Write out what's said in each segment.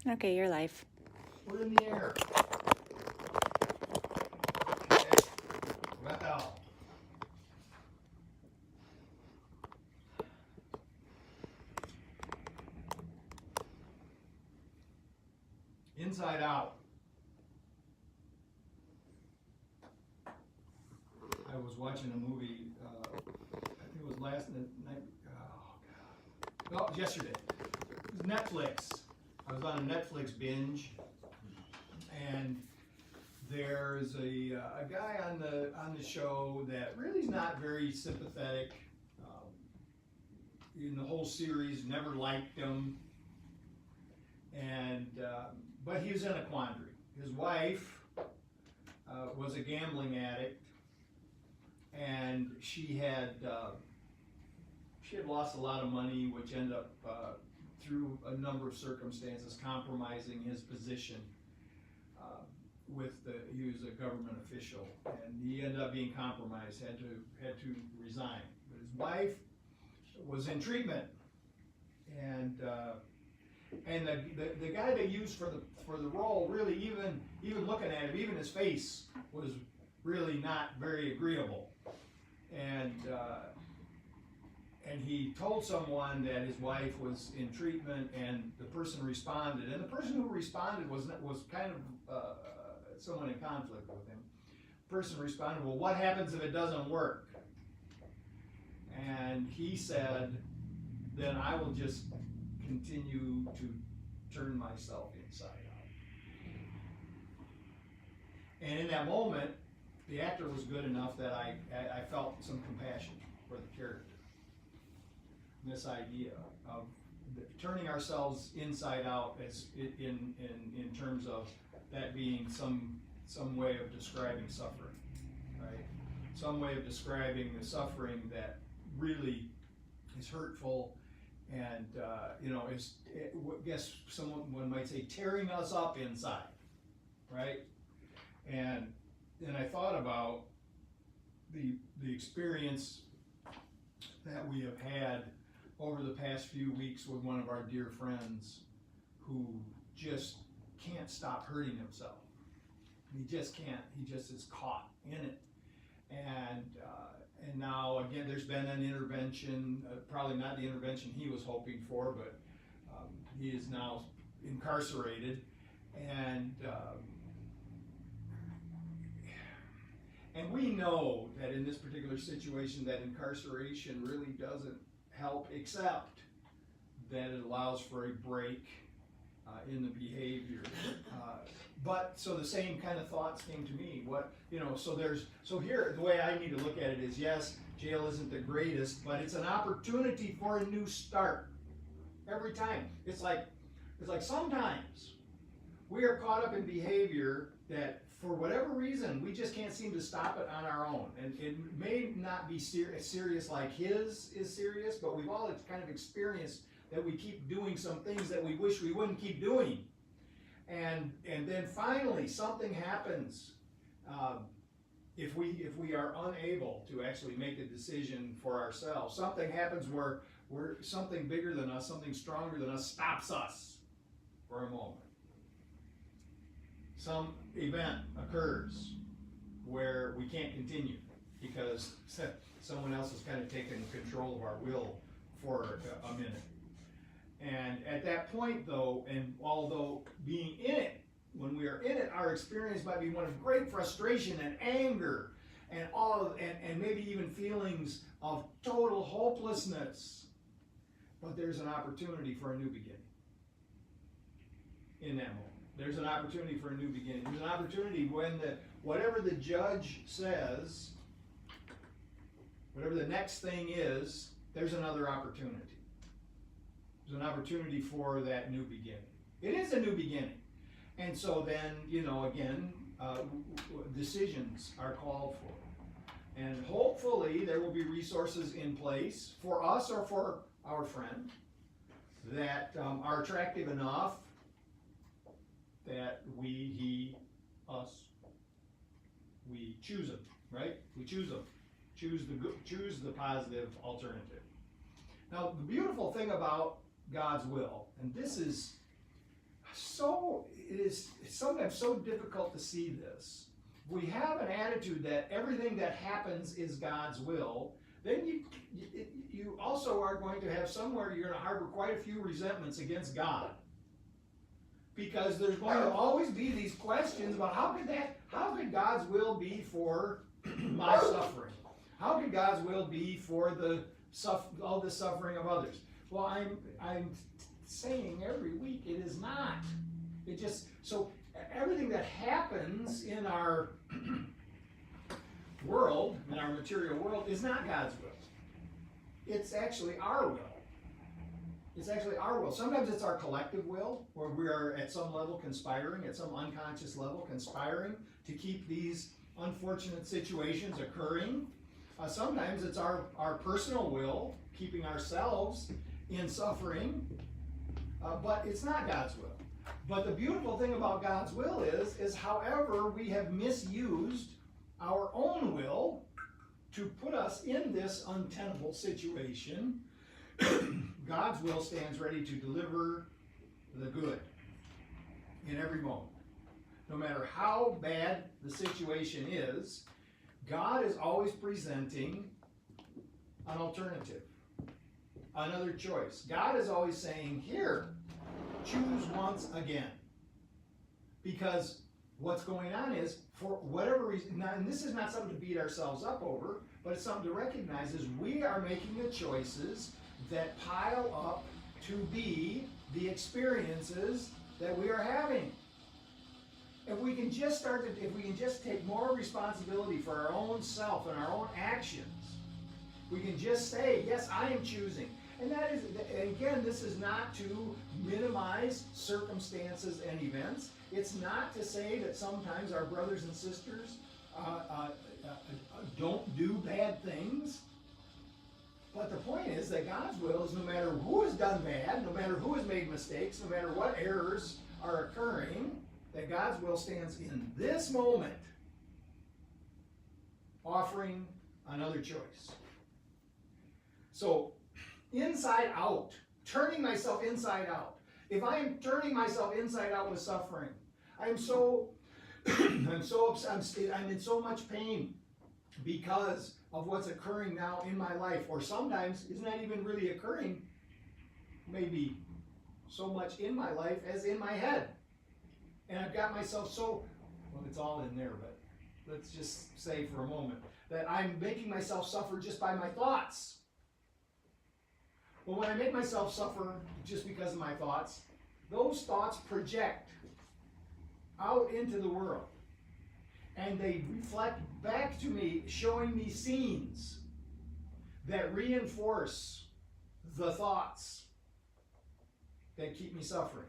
Okay, you're live. Put in the air. Okay. Well. Inside Out. I was watching a movie, I think it was last night, no, yesterday. It was Netflix. I was on a Netflix binge, and there's a guy on the show that really is not very sympathetic. In the whole series, never liked him, and but he was in a quandary. His wife was a gambling addict, and she had lost a lot of money, which ended up through a number of circumstances compromising his position he was a government official, and he ended up being compromised, had to resign. But his wife was in treatment, and the guy they used for the role, really, even looking at him, even his face was really not very agreeable, and he told someone that his wife was in treatment, and the person responded, and the person who responded was kind of someone in conflict with him. The person responded, "Well, what happens if it doesn't work?" And he said, "Then I will just continue to turn myself inside out." And in that moment, the actor was good enough that I felt some compassion for the character. This idea of turning ourselves inside out, as in terms of that being some way of describing suffering, right? Some way of describing the suffering that really is hurtful, and guess someone might say tearing us up inside, right? And then I thought about the experience that we have had over the past few weeks with one of our dear friends who just can't stop hurting himself. He just can't. He just is caught in it. And now, again, there's been an intervention, probably not the intervention he was hoping for, but he is now incarcerated. And we know that in this particular situation that incarceration really doesn't help, except that it allows for a break in the behavior. But so the same kind of thoughts came to me. So here, the way I need to look at it is, yes, jail isn't the greatest, but it's an opportunity for a new start. Every time. It's like sometimes we are caught up in behavior that, for whatever reason, we just can't seem to stop it on our own. And it may not be serious like his is serious, but we've all kind of experienced that we keep doing some things that we wish we wouldn't keep doing. And then finally something happens if we are unable to actually make a decision for ourselves. Something happens where something bigger than us, something stronger than us, stops us for a moment. Some event occurs where we can't continue because someone else has kind of taken control of our will for a minute. And at that point, though, and although being in it, when we are in it, our experience might be one of great frustration and anger and maybe even feelings of total hopelessness. But there's an opportunity for a new beginning in that moment. There's an opportunity for a new beginning. There's an opportunity when whatever the judge says, whatever the next thing is, there's another opportunity. There's an opportunity for that new beginning. It is a new beginning. And so then, again, decisions are called for. And hopefully there will be resources in place for us or for our friend that are attractive enough that we choose them, right? We choose them. Choose the positive alternative. Now, the beautiful thing about God's will, and this is so sometimes so difficult to see this. We have an attitude that everything that happens is God's will. Then you also are going to have somewhere you're going to harbor quite a few resentments against God. Because there's going to always be these questions about how could God's will be for my suffering? How could God's will be for all the suffering of others? Well, I'm saying every week it is not. It just, so everything that happens in our world, in our material world, is not God's will. It's actually our will. It's actually our will. Sometimes it's our collective will, where we are at some level conspiring, at some unconscious level conspiring to keep these unfortunate situations occurring. Sometimes it's our personal will, keeping ourselves in suffering, but it's not God's will. But the beautiful thing about God's will is however we have misused our own will to put us in this untenable situation, God's will stands ready to deliver the good in every moment. No matter how bad the situation is, God is always presenting an alternative, another choice. God is always saying, here, choose once again. Because what's going on is, for whatever reason, and this is not something to beat ourselves up over, but it's something to recognize is we are making the choices that pile up to be the experiences that we are having. If we can just take more responsibility for our own self and our own actions, we can just say, yes, I am choosing. And that is, again, this is not to minimize circumstances and events. It's not to say that sometimes our brothers and sisters don't do bad things. But the point is that God's will is no matter who has done bad, no matter who has made mistakes, no matter what errors are occurring, that God's will stands in this moment offering another choice. So, inside out, turning myself inside out. If I am turning myself inside out with suffering, I'm in so much pain because of what's occurring now in my life, or sometimes isn't that even really occurring, maybe so much in my life as in my head. And I've got myself well, it's all in there, but let's just say for a moment that I'm making myself suffer just by my thoughts. Well, when I make myself suffer just because of my thoughts, those thoughts project out into the world. And they reflect back to me, showing me scenes that reinforce the thoughts that keep me suffering.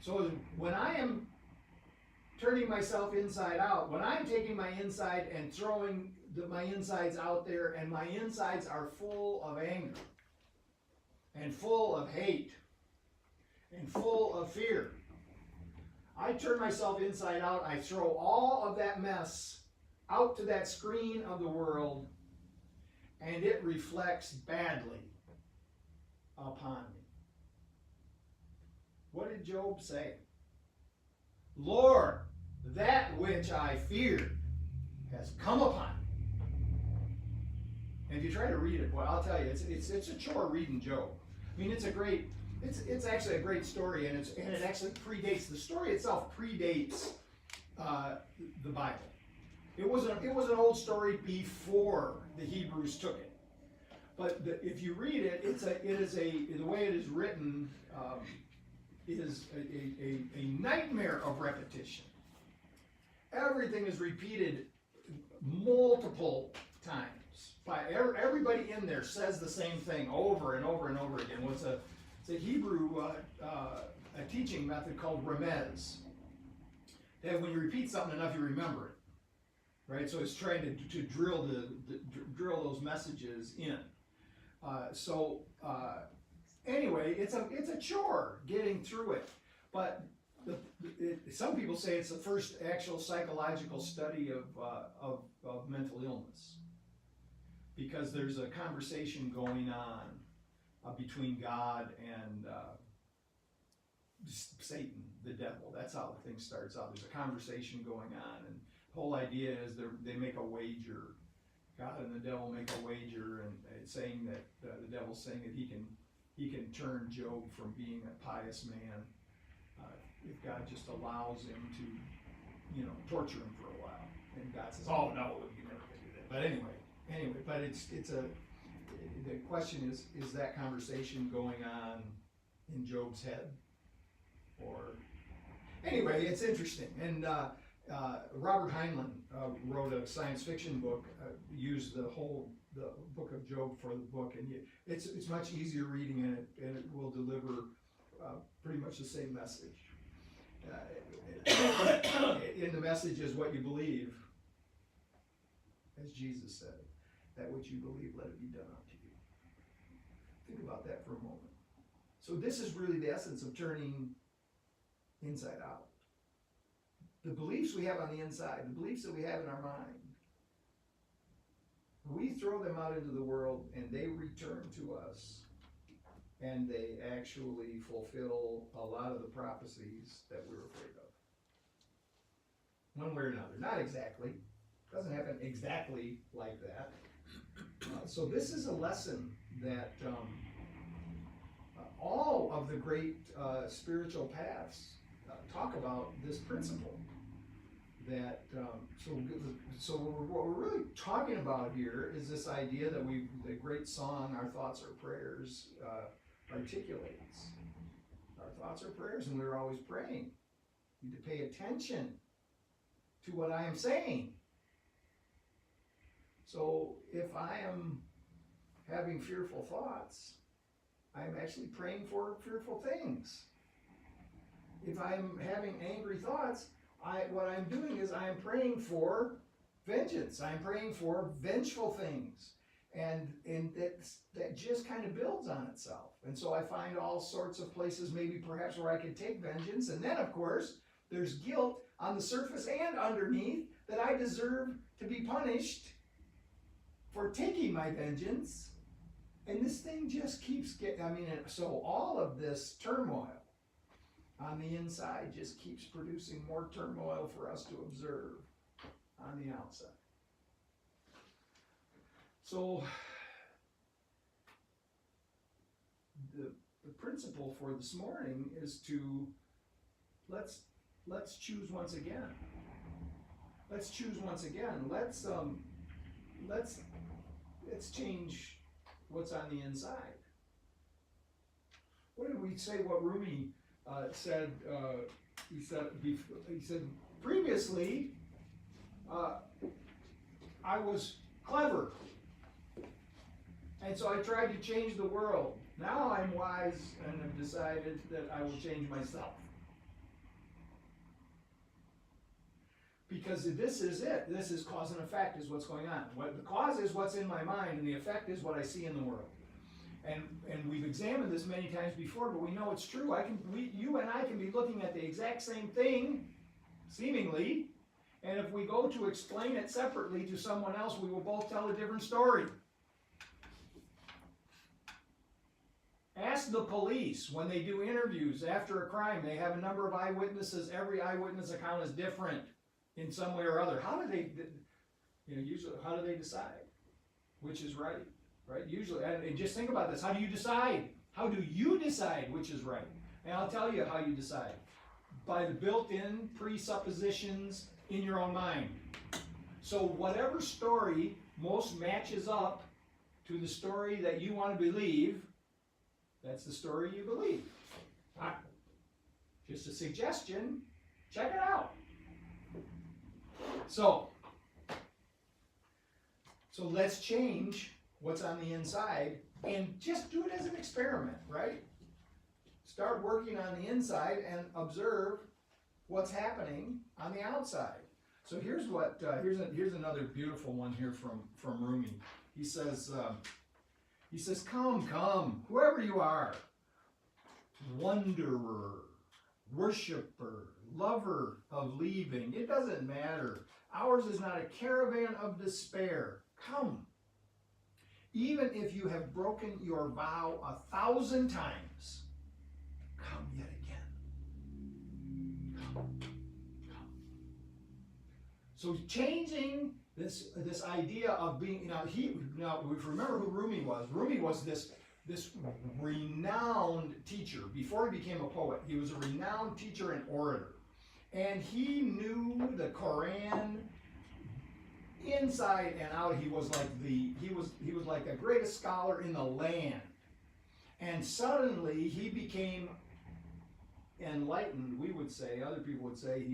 So when I am turning myself inside out, when I'm taking my inside and throwing my insides out there, and my insides are full of anger, and full of hate, and full of fear, I turn myself inside out, I throw all of that mess out to that screen of the world, and it reflects badly upon me. What did Job say? Lord, that which I feared has come upon me. And if you try to read it, boy, I'll tell you, it's a chore reading Job. I mean, it's actually a great story, and it actually predates, the story itself predates the Bible. It was an old story before the Hebrews took it. But if you read it, the way it is written is a nightmare of repetition. Everything is repeated multiple times. Everybody in there says the same thing over and over and over again. It's a Hebrew a teaching method called remez. That when you repeat something enough, you remember it, right? So it's trying to drill drill those messages in. Anyway, it's a chore getting through it, but some people say it's the first actual psychological study of mental illness, because there's a conversation going on between God and Satan, the devil. That's how the thing starts out. There's a conversation going on, and the whole idea is they make a wager. God and the devil make a wager, and it's saying that the devil's saying that he can turn Job from being a pious man if God just allows him to, torture him for a while. And God says, "Oh no, you never can do that." But anyway, but the question is that conversation going on in Job's head? Or anyway, it's interesting. And Robert Heinlein wrote a science fiction book, used the book of Job for the book, and it's much easier reading in it, and it will deliver pretty much the same message. In the message is what you believe, as Jesus said, that which you believe, let it be done unto you. Think about that for a moment. So this is really the essence of turning inside out. The beliefs we have on the inside, the beliefs that we have in our mind, we throw them out into the world and they return to us, and they actually fulfill a lot of the prophecies that we're afraid of. One way or another. Not exactly. Doesn't happen exactly like that. So this is a lesson that all of the great spiritual paths talk about this principle. That so what we're really talking about here is this idea that the great song, Our Thoughts Are Prayers, articulates. Our thoughts are prayers, and we're always praying. You need to pay attention to what I am saying. So if I am having fearful thoughts, I'm actually praying for fearful things. If I'm having angry thoughts, what I'm doing is I'm praying for vengeance. I'm praying for vengeful things. And that just kind of builds on itself. And so I find all sorts of places maybe perhaps where I could take vengeance. And then, of course, there's guilt on the surface and underneath that I deserve to be punished for taking my vengeance. And this thing just keeps so all of this turmoil on the inside just keeps producing more turmoil for us to observe on the outside. So the principle for this morning is to let's choose once again. Let's choose once again. Let's change what's on the inside. What did we say? What Rumi said? He said previously I was clever, and so I tried to change the world. Now I'm wise and have decided that I will change myself. Because this is it. This is cause and effect is what's going on. The cause is what's in my mind, and the effect is what I see in the world. And we've examined this many times before, but we know it's true. You and I can be looking at the exact same thing, seemingly, and if we go to explain it separately to someone else, we will both tell a different story. Ask the police when they do interviews after a crime. They have a number of eyewitnesses. Every eyewitness account is different in some way or other. How do they, usually, how do they decide which is right? Right? Usually, and just think about this. How do you decide? How do you decide which is right? And I'll tell you how you decide. By the built-in presuppositions in your own mind. So whatever story most matches up to the story that you want to believe, that's the story you believe. Just a suggestion. Check it out. So let's change what's on the inside and just do it as an experiment, right? Start working on the inside and observe what's happening on the outside. So here's another beautiful one here from Rumi. He says, come, whoever you are, wanderer, worshiper, lover of leaving, it doesn't matter. Ours is not a caravan of despair. Come. Even if you have broken your vow 1,000 times, come yet again. So changing this idea of being, now if you remember who Rumi was. Rumi was this renowned teacher. Before he became a poet, he was a renowned teacher and orator. And he knew the Quran inside and out. He was like the greatest scholar in the land. And suddenly he became enlightened, we would say. Other people would say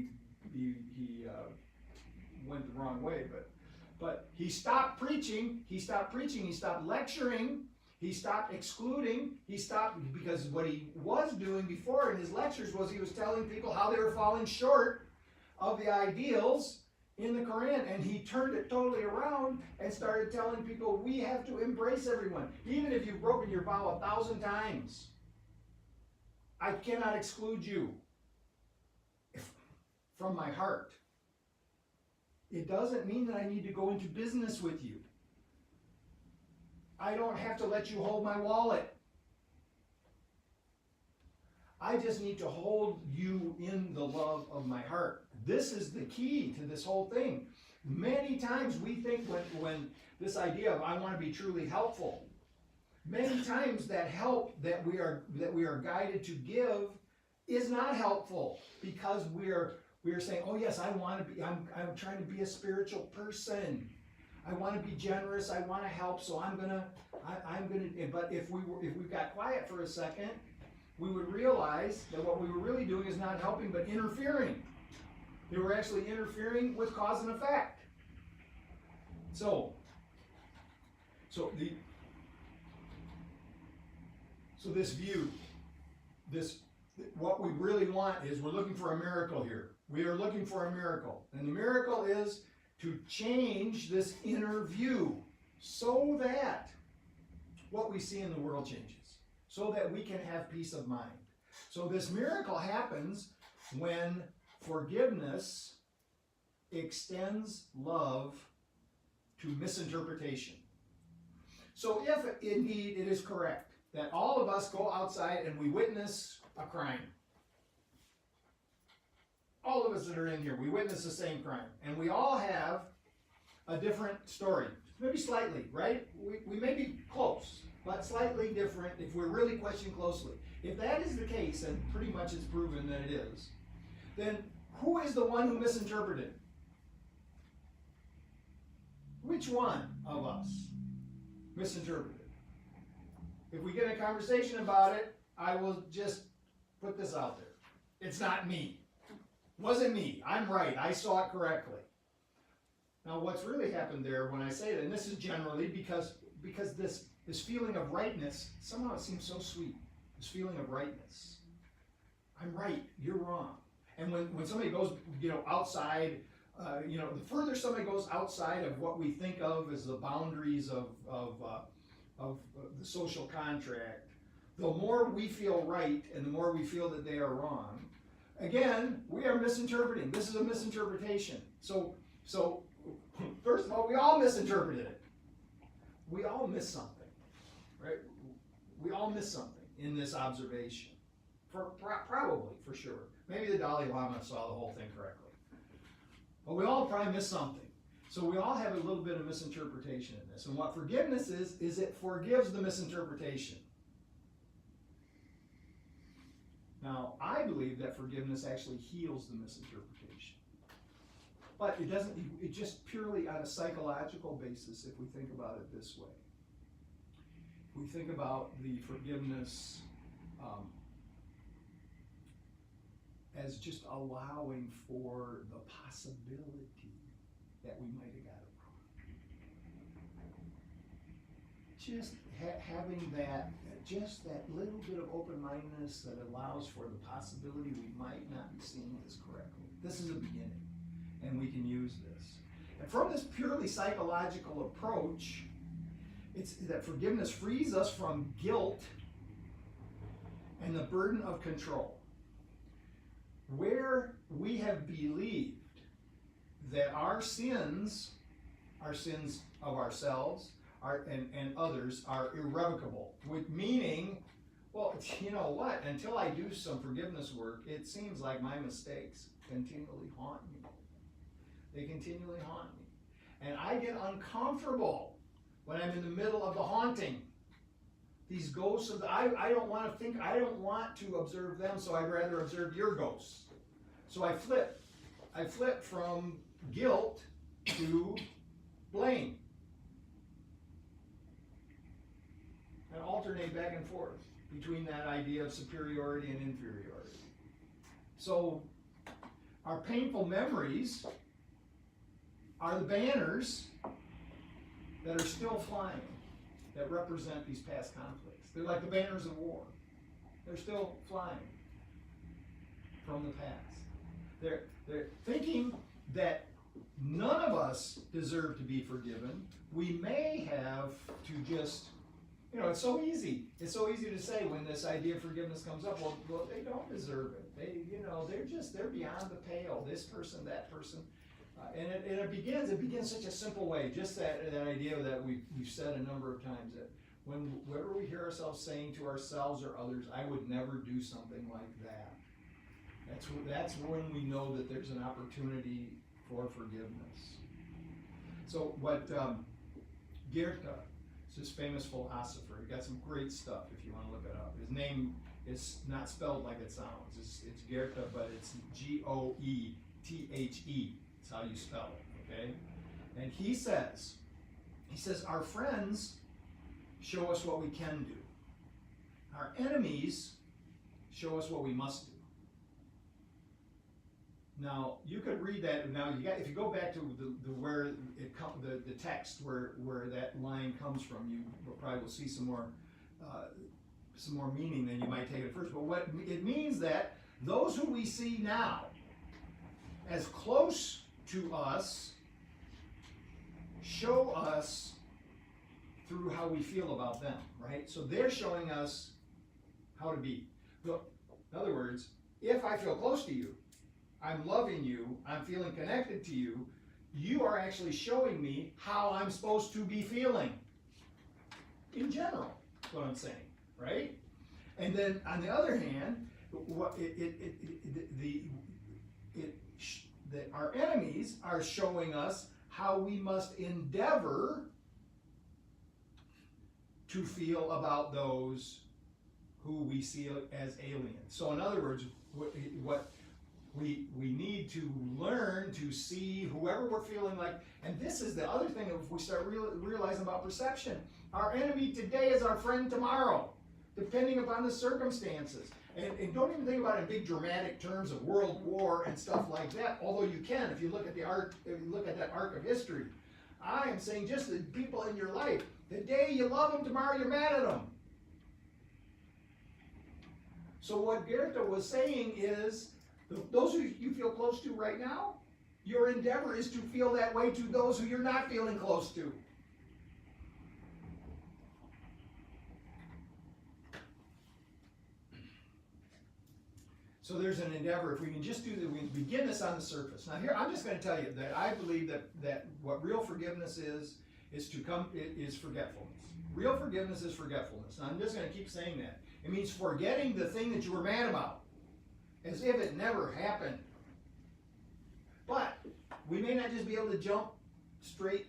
he went the wrong way, but he stopped preaching, he stopped lecturing, he stopped excluding, because what he was doing before in his lectures was he was telling people how they were falling short of the ideals in the Quran, and he turned it totally around and started telling people, we have to embrace everyone. Even if you've broken your vow 1,000 times, I cannot exclude you from my heart. It doesn't mean that I need to go into business with you. I don't have to let you hold my wallet. I just need to hold you in the love of my heart. This is the key to this whole thing. Many times we think when this idea of I want to be truly helpful, many times that help that we are guided to give is not helpful, because we are saying, oh yes, I'm trying to be a spiritual person. I want to be generous. I want to help. So I'm gonna. But if we got quiet for a second, we would realize that what we were really doing is not helping, but interfering. They were actually interfering with cause and effect. So this view, what we really want is, we're looking for a miracle here. We are looking for a miracle. And the miracle is to change this inner view so that what we see in the world changes, so that we can have peace of mind. So this miracle happens when forgiveness extends love to misinterpretation. So if indeed it is correct that all of us go outside and we witness a crime, all of us that are in here, we witness the same crime, and we all have a different story, maybe slightly, right? We may be close, but slightly different if we're really questioning closely. If that is the case, and pretty much it's proven that it is, then who is the one who misinterpreted? Which one of us misinterpreted? If we get a conversation about it, I will just put this out there. It's not me. Wasn't me. I'm right. I saw it correctly. Now, what's really happened there when I say that, and this is generally because this feeling of rightness, somehow it seems so sweet. This feeling of rightness. I'm right. You're wrong. And when somebody goes, outside, the further somebody goes outside of what we think of as the boundaries of the social contract, the more we feel right and the more we feel that they are wrong. Again, we are misinterpreting. This is a misinterpretation. So first of all, we all misinterpreted it. We all missed something, right? We all missed something in this observation. Probably, for sure. Maybe the Dalai Lama saw the whole thing correctly. But we all probably missed something. So we all have a little bit of misinterpretation in this. And what forgiveness is it forgives the misinterpretation. Now, I believe that forgiveness actually heals the misinterpretation. But it doesn't, it just purely on a psychological basis, if we think about it this way. If we think about the forgiveness as just allowing for the possibility that we might have got it wrong. Just having that, just that little bit of open-mindedness that allows for the possibility we might not be seeing this correctly. This is a beginning, and we can use this. And from this purely psychological approach, it's that forgiveness frees us from guilt and the burden of control. Where we have believed that our sins of ourselves and others are irrevocable, meaning, well, you know what, until I do some forgiveness work, it seems like my mistakes continually haunt me. They continually haunt me. And I get uncomfortable when I'm in the middle of the haunting. These ghosts of I don't want to think, I don't want to observe them, so I'd rather observe your ghosts. So I flip. I flip from guilt to blame. And alternate back and forth between that idea of superiority and inferiority. So our painful memories are the banners that are still flying, that represent these past conflicts. They're like the banners of war. They're still flying from the past. They're thinking that none of us deserve to be forgiven. We may have to just, it's so easy. It's so easy to say when this idea of forgiveness comes up, well they don't deserve it. They're beyond the pale. This person, that person. And it begins such a simple way. Just that idea that we've said a number of times, that whenever we hear ourselves saying to ourselves or others, I would never do something like that. That's when we know that there's an opportunity for forgiveness. So what Goethe, this famous philosopher, he got some great stuff if you want to look it up. His name is not spelled like it sounds. It's Goethe, but it's Goethe. That's how you spell it, okay? And he says, our friends show us what we can do. Our enemies show us what we must do. Now, you could read that. Now, if you go back to the text where that line comes from, you probably will see some more meaning than you might take at first. But what it means that those who we see now as close to us show us through how we feel about them, right? So they're showing us how to be. In other words, if I feel close to you, I'm loving you, I'm feeling connected to you, you are actually showing me how I'm supposed to be feeling. In general, that's what I'm saying, right? And then on the other hand, our enemies are showing us how we must endeavor to feel about those who we see as aliens. So in other words, what we need to learn to see whoever we're feeling like, and this is the other thing, if we start realizing about perception, our enemy today is our friend tomorrow, depending upon the circumstances. And don't even think about it in big dramatic terms of world war and stuff like that, although you can if you look at the arc, if you look at that arc of history. I am saying just the people in your life, the day you love them, tomorrow you're mad at them. So what Goethe was saying is, those who you feel close to right now, your endeavor is to feel that way to those who you're not feeling close to. So there's an endeavor, if we can just do that, we begin this on the surface. Now here, I'm just going to tell you that I believe that what real forgiveness is forgetfulness. Real forgiveness is forgetfulness. And I'm just going to keep saying that. It means forgetting the thing that you were mad about, as if it never happened. But we may not just be able to jump straight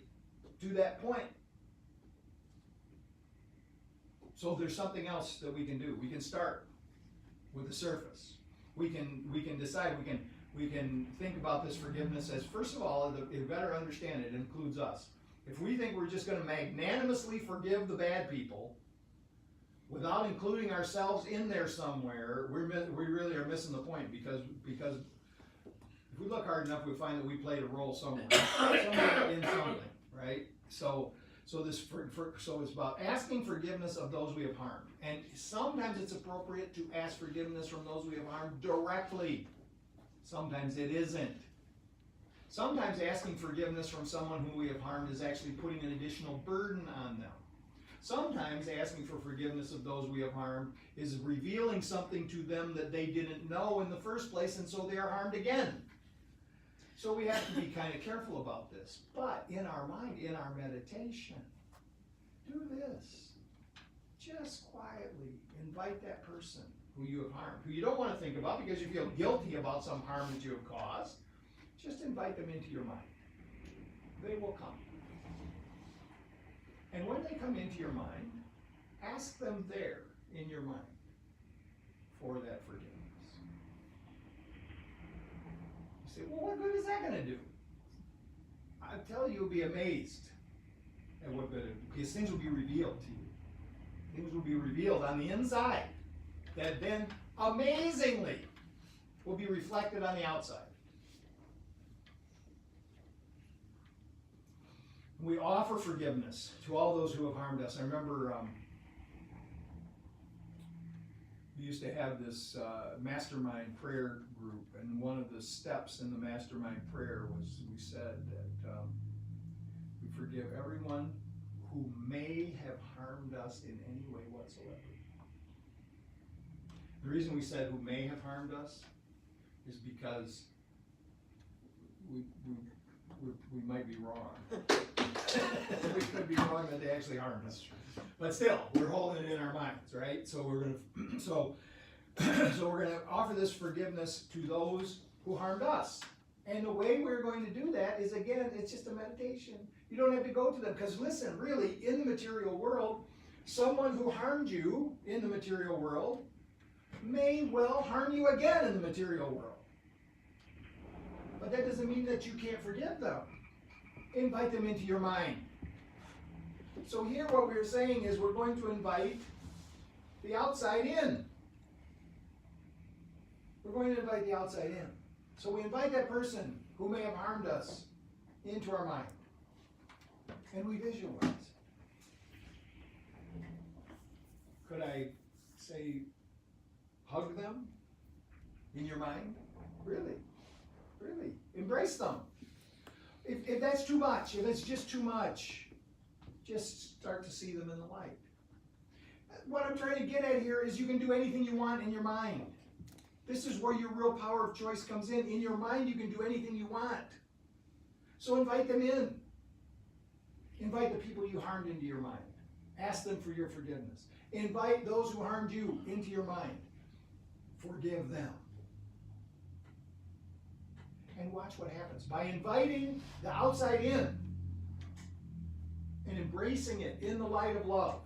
to that point. So there's something else that we can do. We can start with the surface. We can decide, we can think about this forgiveness as, first of all, to better understand it includes us. If we think we're just going to magnanimously forgive the bad people without including ourselves in there somewhere, we really are missing the point, because if we look hard enough, we find that we played a role somewhere in something, right? So it's about asking forgiveness of those we have harmed. And sometimes it's appropriate to ask forgiveness from those we have harmed directly. Sometimes it isn't. Sometimes asking forgiveness from someone who we have harmed is actually putting an additional burden on them. Sometimes asking for forgiveness of those we have harmed is revealing something to them that they didn't know in the first place, and so they are harmed again. So we have to be kind of careful about this. But in our mind, in our meditation, do this. Just quietly invite that person who you have harmed, who you don't want to think about because you feel guilty about some harm that you have caused. Just invite them into your mind. they will come. And when they come into your mind, ask them there in your mind for that forgiveness. You say, well, what good is that going to do? I tell you, you'll be amazed at what good it will, because things will be revealed to you. Things will be revealed on the inside that then amazingly will be reflected on the outside. We offer forgiveness to all those who have harmed us. I remember we used to have this mastermind prayer group, and one of the steps in the mastermind prayer was we said that we forgive everyone who may have harmed us in any way whatsoever. The reason we said who may have harmed us is because we might be wrong. We could be wrong that they actually harmed us. But still, we're holding it in our minds, right? So we're gonna so we're gonna offer this forgiveness to those who harmed us. And the way we're going to do that is, again, it's just a meditation. You don't have to go to them, because listen, really, in the material world, someone who harmed you in the material world may well harm you again in the material world. But that doesn't mean that you can't forgive them. Invite them into your mind. So here what we're saying is we're going to invite the outside in. We're going to invite the outside in. So we invite that person who may have harmed us into our mind. And we visualize. Could I say, hug them in your mind? Really? Really? Embrace them. If that's too much, if it's just too much, just start to see them in the light. What I'm trying to get at here is you can do anything you want in your mind. This is where your real power of choice comes in. In your mind, you can do anything you want. So invite them in. Invite the people you harmed into your mind. Ask them for your forgiveness. Invite those who harmed you into your mind. Forgive them. And watch what happens. By inviting the outside in and embracing it in the light of love,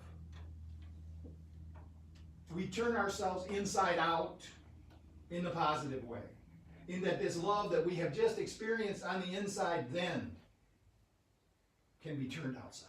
we turn ourselves inside out in the positive way. In that this love that we have just experienced on the inside then can be turned outside.